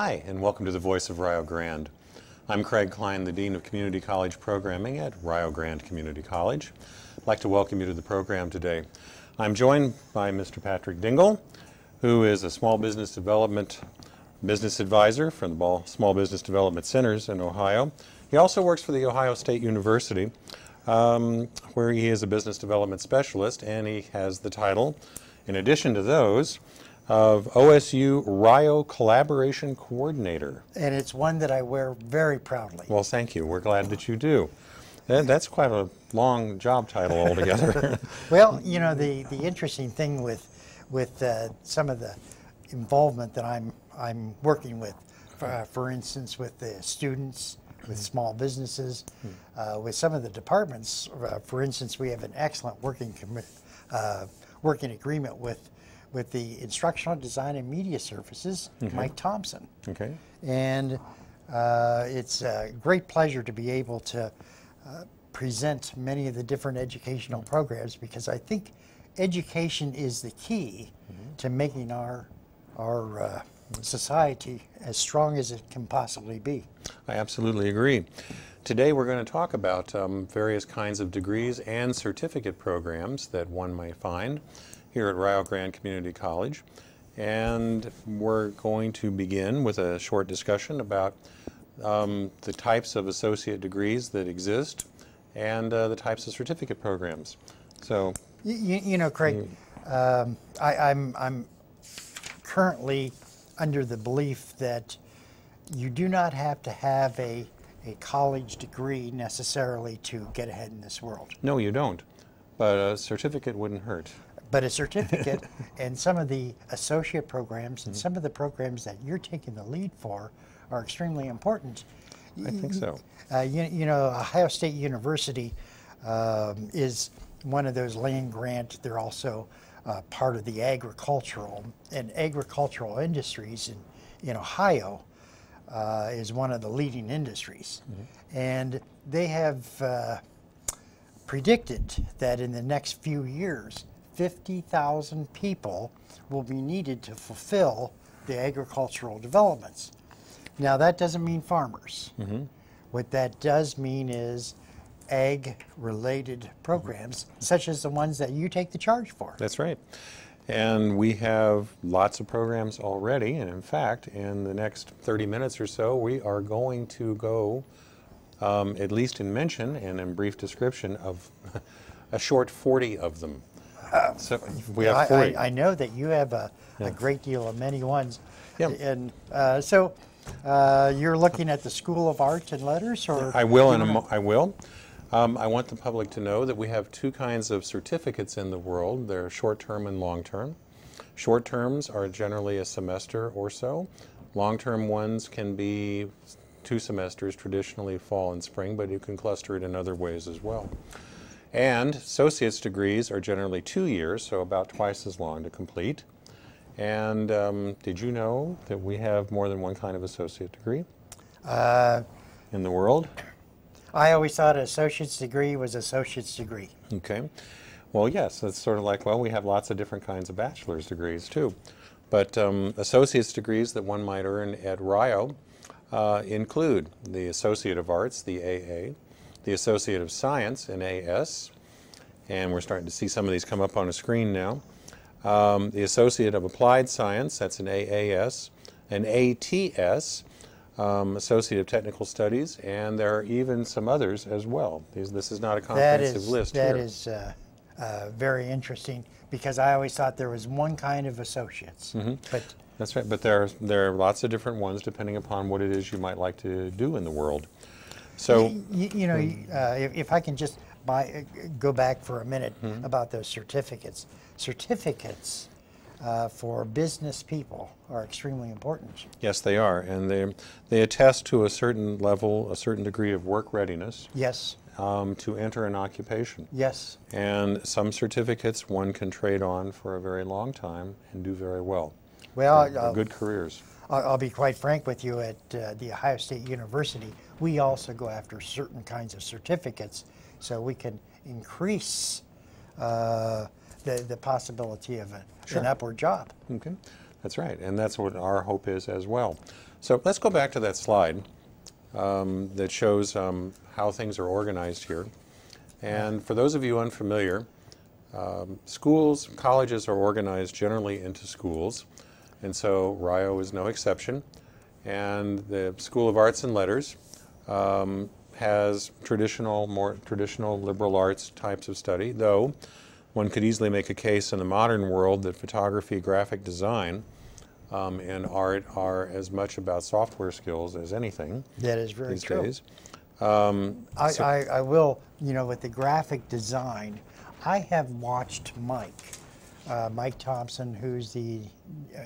Hi, and welcome to the Voice of Rio Grande. I'm Klein, the Dean of Community College Programming at Rio Grande Community College. I'd like to welcome you to the program today. I'm joined by Mr. Patrick Dengel, who is a small business development business advisor from the Small Business Development Centers in Ohio. He also works for the Ohio State University, where he is a business development specialist, and he has the title, in addition to those, of OSU Rio Collaboration Coordinator. And it's one that I wear very proudly. Well, thank you. We're glad that you do. That's quite a long job title altogether. Well, you know, the interesting thing with some of the involvement that I'm working with, for instance, with the students, with small businesses, with some of the departments. For instance, we have an excellent working agreement with the Instructional Design and Media Services, Mike Thompson. Okay. And it's a great pleasure to be able to present many of the different educational programs, because I think education is the key to making our society as strong as it can possibly be. I absolutely agree. Today we're going to talk about various kinds of degrees and certificate programs that one may find here at Rio Grande Community College, and we're going to begin with a short discussion about the types of associate degrees that exist and the types of certificate programs. So, you know, Craig, I'm currently under the belief that you do not have to have a college degree necessarily to get ahead in this world. No, you don't, but a certificate wouldn't hurt. But a certificate and some of the associate programs and some of the programs that you're taking the lead for are extremely important. I think so. You know, Ohio State University is one of those land grant. They're also part of the agricultural industries in Ohio is one of the leading industries. And they have predicted that in the next few years, 50,000 people will be needed to fulfill the agricultural developments. Now, that doesn't mean farmers. What that does mean is ag-related programs, such as the ones that you take the charge for. That's right. And we have lots of programs already, and in fact, in the next 30 minutes or so, we are going to go, at least in mention and in brief description, of a short 40 of them. So we have 40. I know that you have a great deal of many ones. Yeah. And so you're looking at the School of Art and Letters? Or I will, I will. I want the public to know that we have two kinds of certificates in the world. They're short-term and long-term. Short terms are generally a semester or so. Long-term ones can be 2 semesters, traditionally fall and spring, but you can cluster it in other ways as well. And associate's degrees are generally 2 years, so about twice as long to complete. And did you know that we have more than one kind of associate degree in the world? I always thought an associate's degree was associate's degree. Okay. Well, yes, it's sort of like, well, we have lots of different kinds of bachelor's degrees too. But associate's degrees that one might earn at Rio include the Associate of Arts, the AA, the Associate of Science, an AS, and we're starting to see some of these come up on a screen now. The Associate of Applied Science, that's an AAS, an ATS, Associate of Technical Studies, and there are even some others as well. This is not a comprehensive list here. That is very interesting, because I always thought there was one kind of associates. But that's right, but there are lots of different ones depending upon what it is you might like to do in the world. So, you know, if I can just go back for a minute about those certificates. Certificates for business people are extremely important. Yes, they are, and they attest to a certain level, a certain degree of work readiness. Yes. To enter an occupation. Yes. And some certificates one can trade on for a very long time and do very well. Well, They're good careers. I'll be quite frank with you. At the Ohio State University, we also go after certain kinds of certificates so we can increase the possibility of an upward job. Okay, that's right, and that's what our hope is as well. So let's go back to that slide that shows how things are organized here. And for those of you unfamiliar, schools, colleges are organized generally into schools, and so Rio is no exception. And the School of Arts and Letters has more traditional liberal arts types of study, though one could easily make a case in the modern world that photography, graphic design, and art are as much about software skills as anything. That is very these true. days. I will, with the graphic design, I have watched Mike Thompson, who's the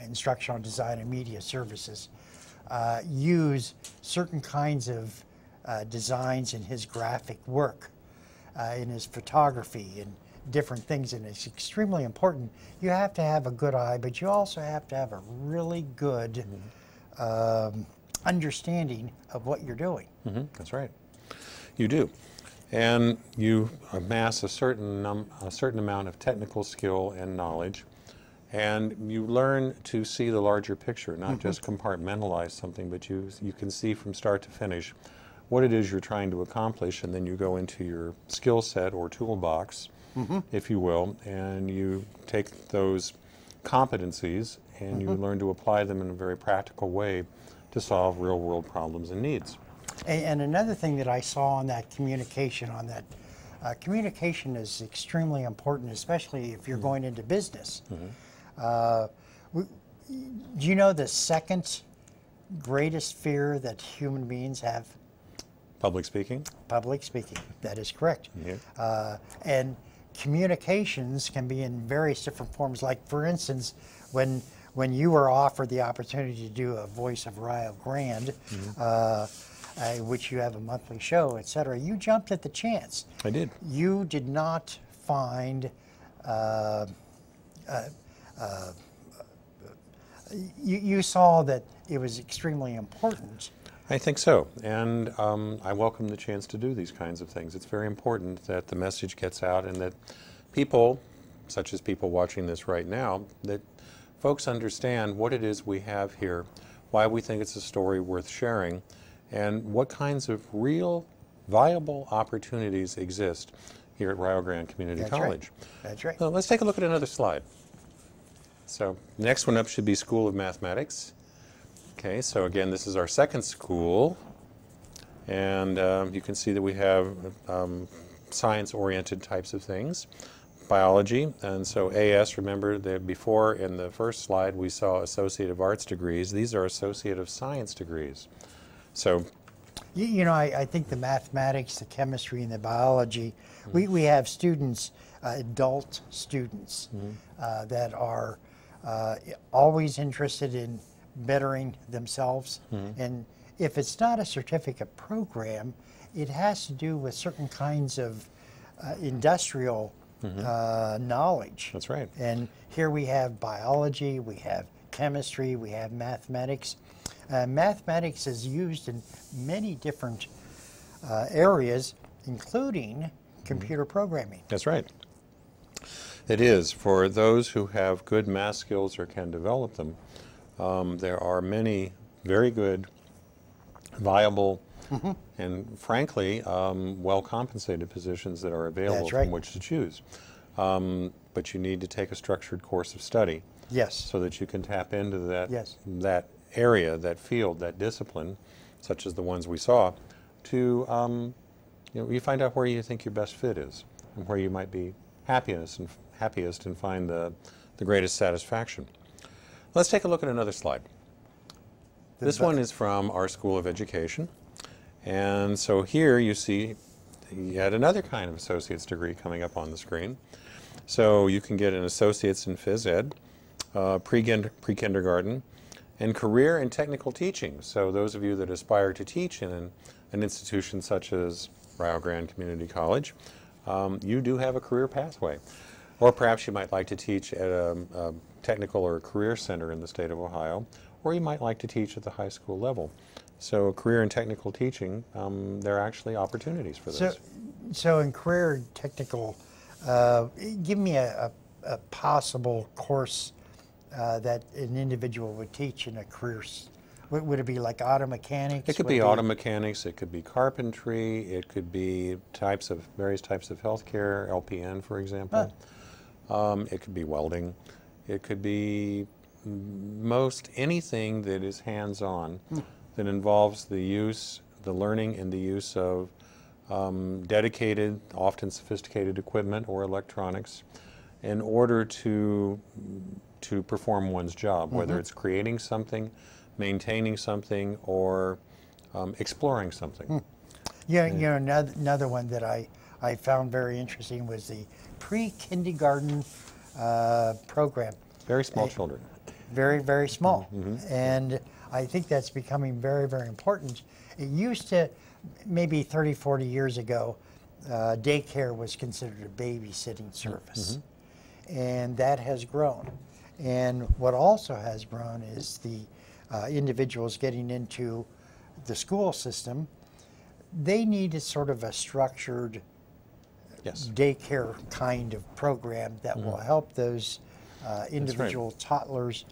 Instructional Design and Media Services, use certain kinds of designs in his graphic work, in his photography and different things, and it's extremely important. You have to have a good eye, but you also have to have a really good understanding of what you're doing. That's right. You do. And you amass a certain amount of technical skill and knowledge, and you learn to see the larger picture, not just compartmentalize something, but you can see from start to finish what it is you're trying to accomplish, and then you go into your skill set or toolbox, if you will, and you take those competencies and you learn to apply them in a very practical way to solve real-world problems and needs. And another thing that I saw on that communication, communication is extremely important, especially if you're going into business. Do you know the second greatest fear that human beings have? Public speaking? Public speaking, that is correct. Yeah. And communications can be in various different forms. Like, for instance, when you were offered the opportunity to do a Voice of Rio Grande, which you have a monthly show, etc., you jumped at the chance. I did. You did not find you saw that it was extremely important. I think so, and I welcome the chance to do these kinds of things. It's very important that the message gets out and that people, such as people watching this right now, that folks understand what it is we have here, why we think it's a story worth sharing, and what kinds of real, viable opportunities exist here at Rio Grande Community College. That's right. So let's take a look at another slide. So next one up should be School of Mathematics. Okay, so again, this is our second school, and you can see that we have science-oriented types of things, biology, and so AS, remember that before in the first slide we saw Associate of Arts degrees. These are Associate of Science degrees. So, I think the mathematics, the chemistry, and the biology, we have students, adult students, that are always interested in bettering themselves. And if it's not a certificate program, it has to do with certain kinds of industrial knowledge. that's right. And here we have biology, we have chemistry, we have mathematics. Mathematics is used in many different areas, including computer programming. That's right. It is. For those who have good math skills or can develop them, there are many very good, viable, and frankly, well-compensated positions that are available from which to choose. But you need to take a structured course of study. Yes. So that you can tap into that, Yes. that area, that field, that discipline, such as the ones we saw, to you find out where you think your best fit is and where you might be happiest and find the greatest satisfaction. Let's take a look at another slide. This one is from our School of Education. And so here you see yet another kind of associate's degree coming up on the screen. So you can get an associate's in phys ed, pre-kindergarten, and career and technical teaching. So those of you that aspire to teach in an institution such as Rio Grande Community College, you do have a career pathway. Or perhaps you might like to teach at a technical or a career center in the state of Ohio, or you might like to teach at the high school level. So career and technical teaching, there are actually opportunities for this. So in career and technical, give me a possible course that an individual would teach in a career Would it be like auto mechanics? It could be auto mechanics, it could be carpentry, it could be various types of healthcare, LPN, for example. It could be welding. It could be most anything that is hands-on that involves the learning and the use of dedicated, often sophisticated equipment or electronics in order to perform one's job, whether it's creating something, maintaining something, or exploring something. Yeah, you know, another one that I found very interesting was the pre-kindergarten program. Very small children. Very, very small. And I think that's becoming very, very important. It used to, maybe 30, 40 years ago, daycare was considered a babysitting service. And that has grown. And what also has grown is the individuals getting into the school system. They need a sort of a structured daycare kind of program that will help those individual toddlers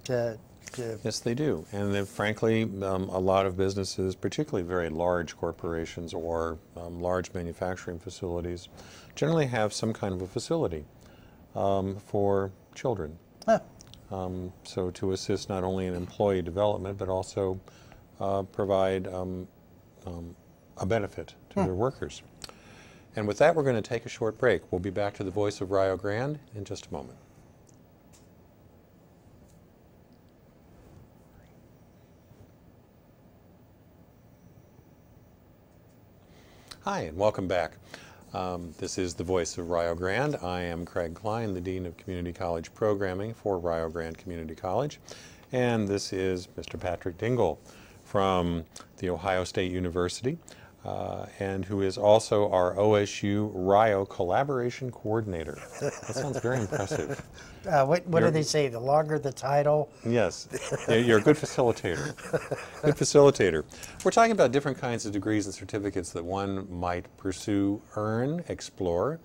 to Yes, they do. And then, frankly, a lot of businesses, particularly very large corporations or large manufacturing facilities, generally have some kind of a facility for children. So to assist not only in employee development, but also provide a benefit to their workers. And with that, we're going to take a short break. We'll be back to the Voice of Rio Grande in just a moment. Hi, and welcome back. This is the Voice of Rio Grande. I am Craig Klein, the Dean of Community College Programming for Rio Grande Community College. And this is Mr. Patrick Dengel from The Ohio State University, and who is also our OSU Rio Collaboration Coordinator. That sounds very impressive. What do they say? The longer the title? Yes, you're a good facilitator. Good facilitator. We're talking about different kinds of degrees and certificates that one might pursue, earn, explore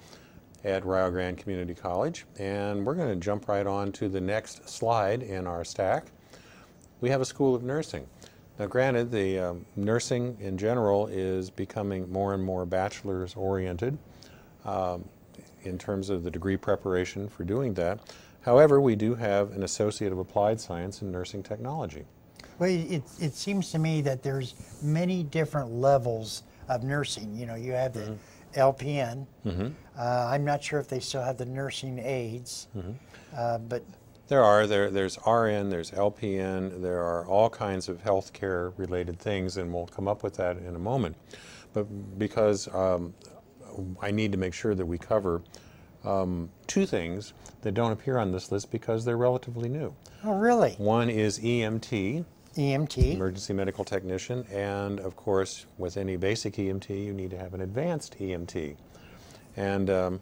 at Rio Grande Community College. And we're going to jump right on to the next slide in our stack. We have a School of Nursing. Now, granted, the nursing in general is becoming more and more bachelor's oriented in terms of the degree preparation for doing that. However, we do have an Associate of Applied Science in Nursing Technology. Well, it seems to me that there's many different levels of nursing. You know, you have the LPN. I'm not sure if they still have the nursing aides, but there's RN, there's LPN, there are all kinds of healthcare related things, and we'll come up with that in a moment. But because I need to make sure that we cover two things that don't appear on this list because they're relatively new. Oh, really? One is EMT. EMT. Emergency Medical Technician, and of course, with any basic EMT, you need to have an advanced EMT. And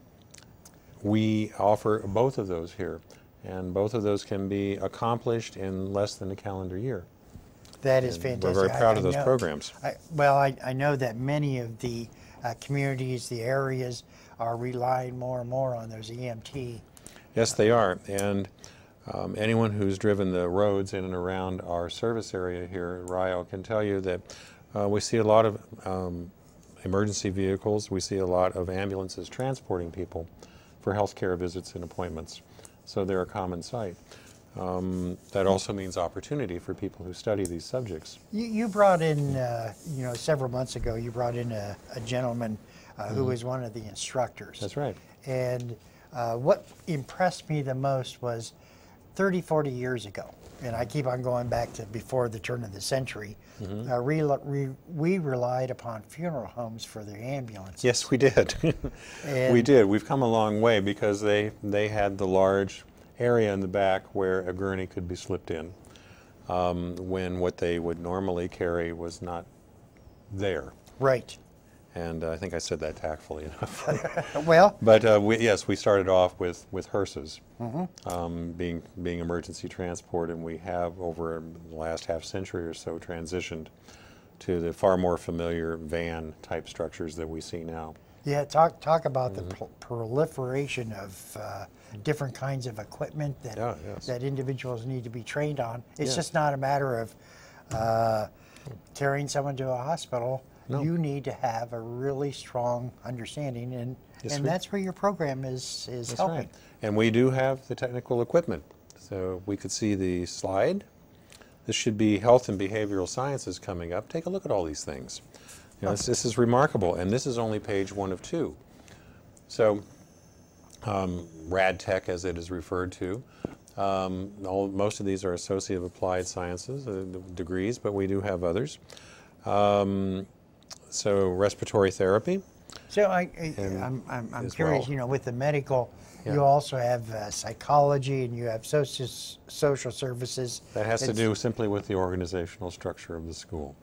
we offer both of those here, and both of those can be accomplished in less than a calendar year. That is fantastic. We're very proud of those programs. I know that many of the communities, the areas, are relying more and more on those EMT. Yes, they are. And anyone who's driven the roads in and around our service area here at Rio can tell you that we see a lot of emergency vehicles. We see a lot of ambulances transporting people for healthcare visits and appointments. So they're a common sight. That also means opportunity for people who study these subjects. You brought in, several months ago, you brought in a gentleman who was one of the instructors. That's right. And what impressed me the most was 30, 40 years ago, and I keep on going back to before the turn of the century, we relied upon funeral homes for their ambulances. Yes, we did. We did. We've come a long way because they had the large area in the back where a gurney could be slipped in when what they would normally carry was not there. Right. And I think I said that tactfully enough. Well, but we started off with hearses being emergency transport, and we have over the last half century or so transitioned to the far more familiar van type structures that we see now. Yeah, talk about the proliferation of different kinds of equipment that that individuals need to be trained on. It's just not a matter of Carrying someone to a hospital, No. you need to have a really strong understanding, and Yes, and we- that's where your program is That's helping. right. And we do have the technical equipment. So we could see the slide. This should be health and behavioral sciences coming up. Take a look at all these things. You know, this is remarkable, and this is only page 1 of 2. So rad tech, as it is referred to. Most of these are Associate of Applied Sciences degrees, but we do have others. So respiratory therapy. So I'm as curious. well. You know, with the medical, Yeah. you also have psychology, and you have social services. That has to It's- do simply with the organizational structure of the school.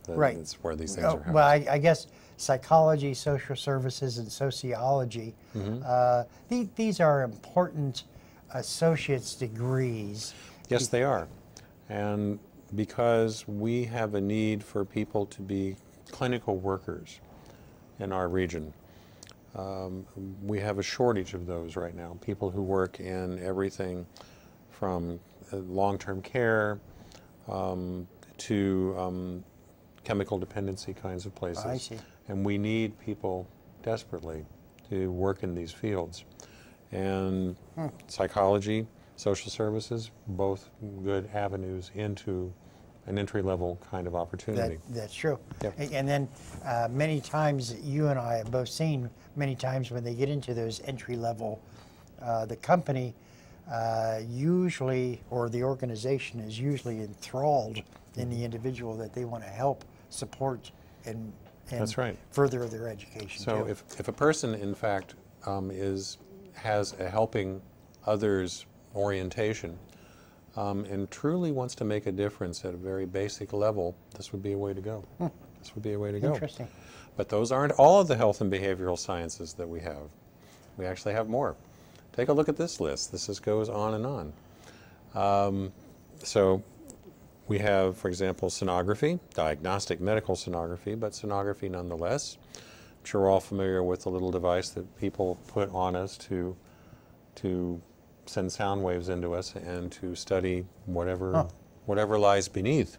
Right. That's where these things Oh, are housed. well, I guess psychology, social services, and sociology. These are important associate's degrees. Yes, they are. And because we have a need for people to be clinical workers in our region, we have a shortage of those right now. People who work in everything from long-term care to chemical dependency kinds of places. I see. And we need people desperately to work in these fields. And psychology, social services, both good avenues into an entry-level kind of opportunity. That's true. Yep. And then many times, you and I have both seen many times when they get into those entry level, the company usually, or the organization is usually enthralled in the individual that they want to help, support, and That's right. further their education. So too. if a person, in fact, has a helping others orientation and truly wants to make a difference at a very basic level, this would be a way to go. This would be a way to go. Interesting. But those aren't all of the health and behavioral sciences that we have. We actually have more. Take a look at this list. This just goes on and on. So we have, for example, sonography, diagnostic medical sonography, but sonography nonetheless. I'm sure we're all familiar with the little device that people put on us to send sound waves into us and to study whatever lies beneath.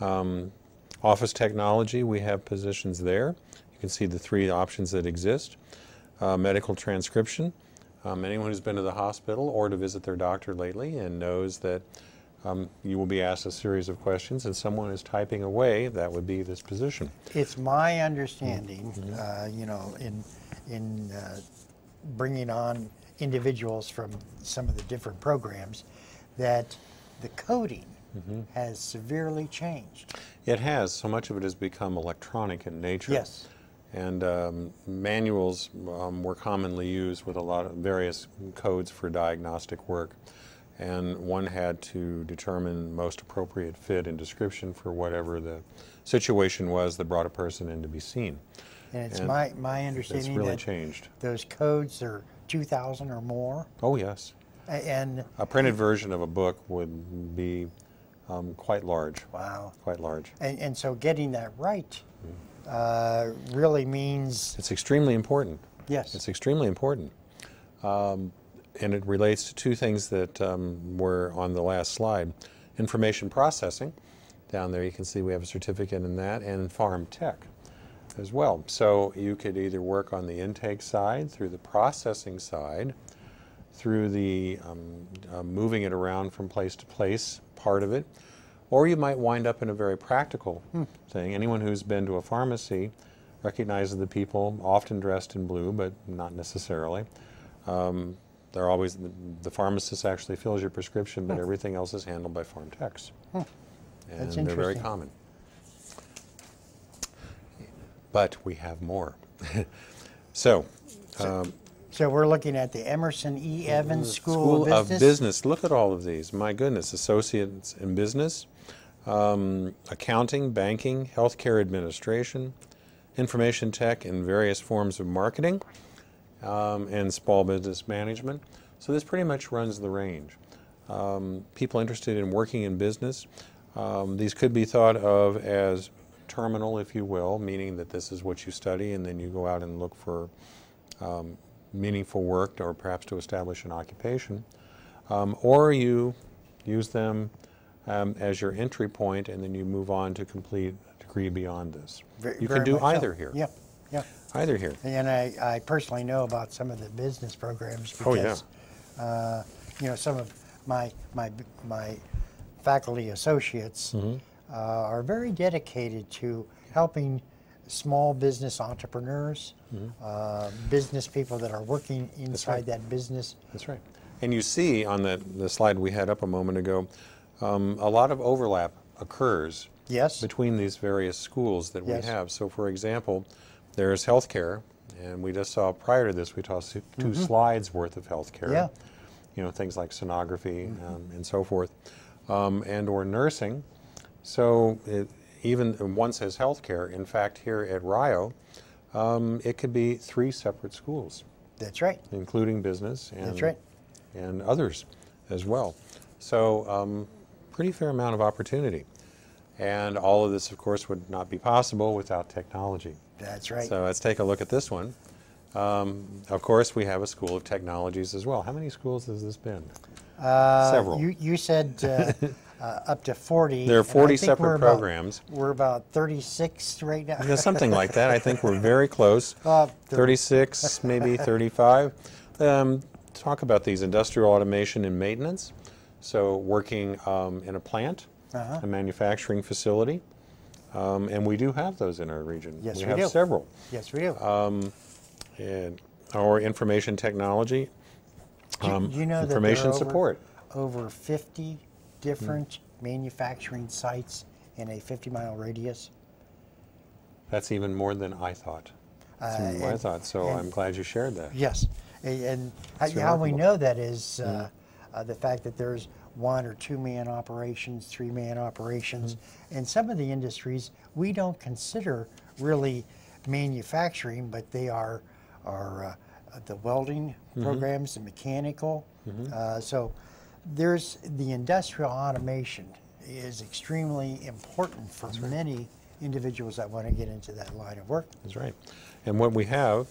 Office technology, we have positions there. You can see the 3 options that exist. Medical transcription. Anyone who's been to the hospital or to visit their doctor lately and knows that you will be asked a series of questions and someone is typing away, that would be this position. It's my understanding, you know, in bringing on individuals from some of the different programs, that the coding has severely changed. It has. So much of it has become electronic in nature. Yes. And manuals were commonly used with a lot of various codes for diagnostic work. And one had to determine most appropriate fit and description for whatever the situation was that brought a person in to be seen. And it's And my understanding It's really that changed. those codes are 2,000 or more. Oh, yes. And A printed version of a book would be quite large. wow. Quite large. And so getting that right really means, It's extremely important. yes. It's extremely important. And it relates to 2 things that were on the last slide. Information processing. Down there you can see we have a certificate in that, and farm tech as well. So you could either work on the intake side, through the processing side, through the moving it around from place to place part of it, or you might wind up in a very practical thing. Anyone who's been to a pharmacy recognizes the people often dressed in blue, but not necessarily. They're always, the pharmacist actually fills your prescription, but everything else is handled by farm techs. And That's they're very interesting. common. But we have more. So we're looking at the Emerson E. Evans School of Business. Business. Look at all of these. My goodness. Associates in business, accounting, banking, healthcare administration, information tech, and various forms of marketing, and small business management. So this pretty much runs the range. People interested in working in business, these could be thought of as terminal, if you will, meaning that this is what you study and then you go out and look for meaningful work or perhaps to establish an occupation. Or you use them as your entry point, and then you move on to complete a degree beyond this. You Very can do much so. either here. Yeah, yeah. Either here. And I personally know about some of the business programs Oh, yeah. because, you know, some of my faculty associates are very dedicated to helping small business entrepreneurs, business people that are working inside that business. That's right. And you see on the slide we had up a moment ago, a lot of overlap occurs Yes. between these various schools that we Yes. have. So for example, there's healthcare, and we just saw prior to this, we saw two slides worth of healthcare. Yeah. You know, things like sonography and so forth, and or nursing. So even one says healthcare. In fact, here at Rio, it could be 3 separate schools, That's right. including business and, That's right. and others as well. So pretty fair amount of opportunity. And all of this, of course, would not be possible without technology. That's right. So let's take a look at this one. Of course, we have a School of Technologies as well. How many schools has this been? Several. You said up to 40. There are and 40 I think separate programs. We're about 36 right now. Yeah, something like that. I think we're very close. 36, maybe 35. Talk about these: industrial automation and maintenance. So working in a plant, a manufacturing facility. And we do have those in our region. Yes, we have do. several. Yes, we do. And our information technology, you know that there information are support. over 50 different manufacturing sites in a 50-mile radius. That's even more than I thought. So I'm glad you shared that. Yes, and how we remarkable. know that is the fact that there's 1 or 2 man operations, 3 man operations, and some of the industries we don't consider really manufacturing, but they are the welding programs, the mechanical. So there's the industrial automation is extremely important for many individuals that want to get into that line of work. That's right. And what we have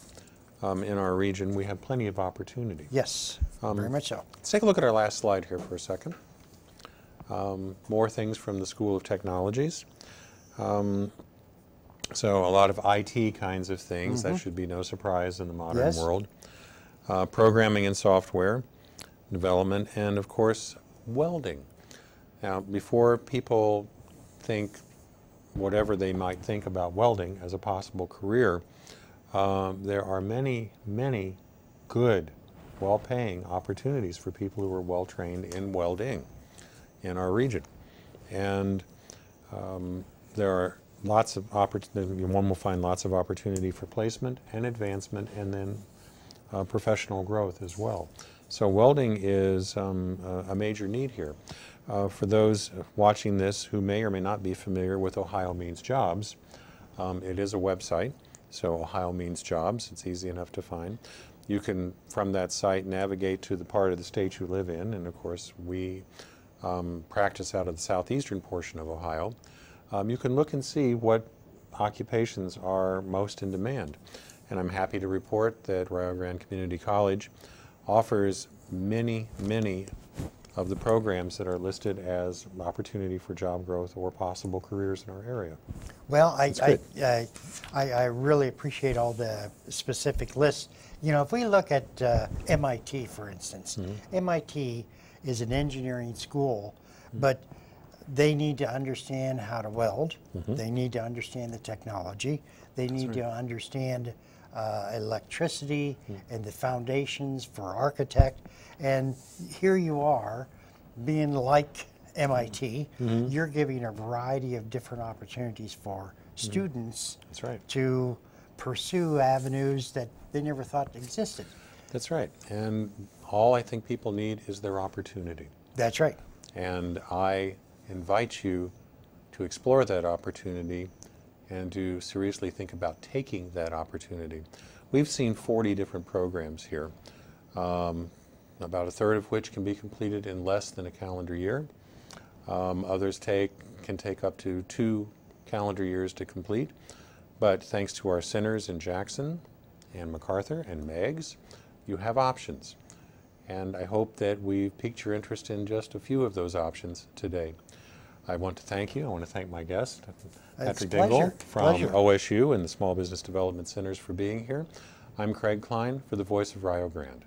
in our region, we have plenty of opportunity. Yes, very much so. Let's take a look at our last slide here for a second. More things from the School of Technologies. So a lot of IT kinds of things. That should be no surprise in the modern Yes. world. Programming and software development, and of course, welding. Now, before people think whatever they might think about welding as a possible career, there are many, many good, well-paying opportunities for people who are well-trained in welding in our region. And there are lots of opportunity. One will find lots of opportunity for placement and advancement, and then professional growth as well. So welding is a major need here. For those watching this who may or may not be familiar with Ohio Means Jobs, it is a website. So Ohio Means Jobs, it's easy enough to find. You can, from that site, navigate to the part of the state you live in, and of course we practice out of the southeastern portion of Ohio. You can look and see what occupations are most in demand. And I'm happy to report that Rio Grande Community College offers many, many of the programs that are listed as opportunity for job growth or possible careers in our area. Well, I really appreciate all the specific lists. You know, if we look at MIT, for instance, MIT is an engineering school, but they need to understand how to weld. They need to understand the technology. They need to understand electricity and the foundations for architect. And here you are, being like MIT, you're giving a variety of different opportunities for students to pursue avenues that they never thought existed. That's right. And all I think people need is their opportunity. That's right. And I invite you to explore that opportunity and to seriously think about taking that opportunity. We've seen 40 different programs here, about a third of which can be completed in less than a calendar year. Others can take up to 2 calendar years to complete. But thanks to our centers in Jackson and MacArthur and Meigs, you have options. And I hope that we've piqued your interest in just a few of those options today. I want to thank you. I want to thank my guest, Patrick a pleasure. Dengel from Pleasure. OSU and the Small Business Development Centers for being here. I'm Craig Klein for the Voice of Rio Grande.